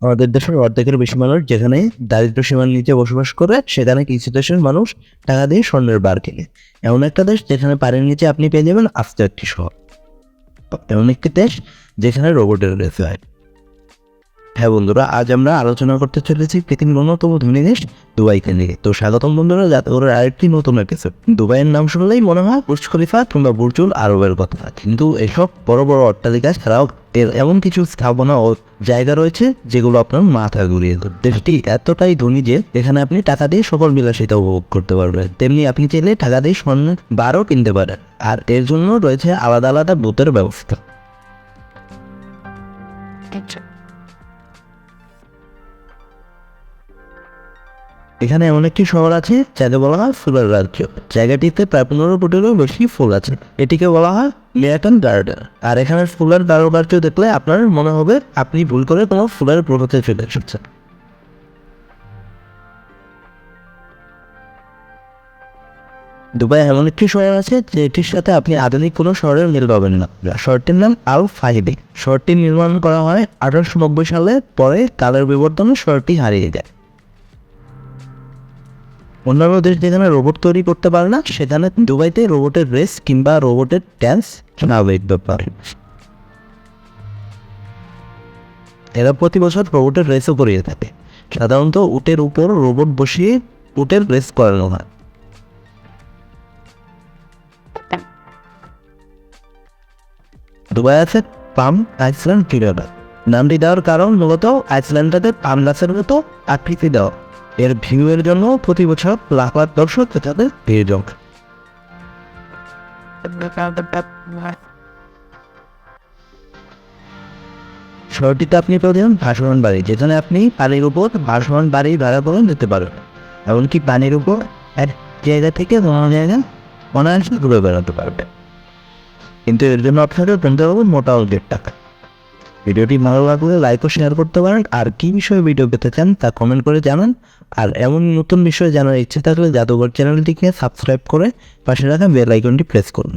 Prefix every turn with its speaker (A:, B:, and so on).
A: আমাদের দেশের অর্ধেকের বেশি মানুষ যেখানে দারিদ্র সীমার নিচে বসবাস করে, সেখানে কিছু দেশের মানুষ টাকা দিয়ে স্বর্ণের বার কিনে। এমন একটা দেশ যেখানে পানির নিচে আপনি পেয়ে যাবেন আস্ত একটি শহর। এমন একটি দেশ যেখানে রোবটের রেস হয়। হ্যাঁ বন্ধুরা, আজ আমরা আলোচনা করতে চলেছি পৃথিবীর অন্যতম ধনী দেশ দুবাইকে নিয়ে। তো স্বাগতম বন্ধুরা, যাতে করে আরেকটি নতুন এপিসোড। দুবাইয়ের নাম শুনলেই মনে হয় বুর্জ খলিফা কিংবা বুর্জুল আরবের কথা, কিন্তু এসব বড় বড় অট্টালিকা ছাড়াও এর এমন কিছু স্থাপনা ও জায়গা রয়েছে যেগুলো আপনার মাথা ঘুরিয়ে দেবে। দেশটি এতটাই ধনী যে এখানে আপনি টাকা দিয়ে সকল বিলাসিতা উপভোগ করতে পারবেন, তেমনি আপনি চাইলে টাকা দিয়ে স্বর্ণের বারও কিনতে পারেন। আর এর জন্য রয়েছে আলাদা আলাদা বুথের ব্যবস্থা। এখানে এমন একটি শহর আছে যাকে বলা হয় ফুলের রাজ্য। জায়গাটিতে প্রায় 15 কোটিরও বেশি ফুল আছে। এটিকে বলা হয় মিয়াটন গার্ডেন। আর এখানে ফুলের কারুকার্য দেখলে আপনার মনে হবে আপনি ভুল করে কোনো ফুলের প্রভাতে চলে এসেছেন। দুবাই এমন একটি শহর আছে যেটির সাথে আপনি আধুনিক কোনো শহরের মিল পাবেন না। শহরটির নাম আল ফাহিদি। শহরটি নির্মাণ করা হয় 1890 সালে, পরে কালের বিবর্তনে শহরটি হারিয়ে যায়। অন্যান্য দেশ যেখানে রোবট তৈরি করতে পারে না, সেখানে দুবাইতে রোবটের রেস কিংবা রোবটের ড্যান্স স্বাভাবিক ব্যাপার। এরা প্রতি বছর রোবটের রেসও করিয়ে থাকে। সাধারণত উটের উপর রোবট বসিয়ে উটের রেস করানো হয়। দুবাই আছে পাম আইসল্যান্ড ক্রীড়া। নামটি দেওয়ার কারণ মূলত আইসল্যান্ডটাতে পাম গাছের মতো আকৃতি দেওয়া। এর ভিউয়ের জন্য প্রতি বছর লাখ লাখ দর্শক তাদের ভিড় জমে। শহরটিতে আপনি পেয়ে ভাসমান বাড়ি, যেখানে আপনি পানির উপর ভাসমান বাড়ি ভাড়া করে নিতে পারেন। এমনকি পানির উপর এক জায়গা থেকে অন্য জায়গায় অনায়াসে ঘুরে বেড়াতে পারবে। কিন্তু এর জন্য আপনাকে কিনতে হবে মোটা অঙ্কের টাকা। ভিডিওটি ভালো লাগলে লাইক ও শেয়ার করতে পারেন। আর কী বিষয়ে ভিডিও পেতে চান তা কমেন্ট করে জানান। আর এমন নতুন বিষয় জানার ইচ্ছে থাকলে জাদুঘর চ্যানেলটিকে সাবস্ক্রাইব করে পাশে রাখা বেল আইকনটি প্রেস করুন।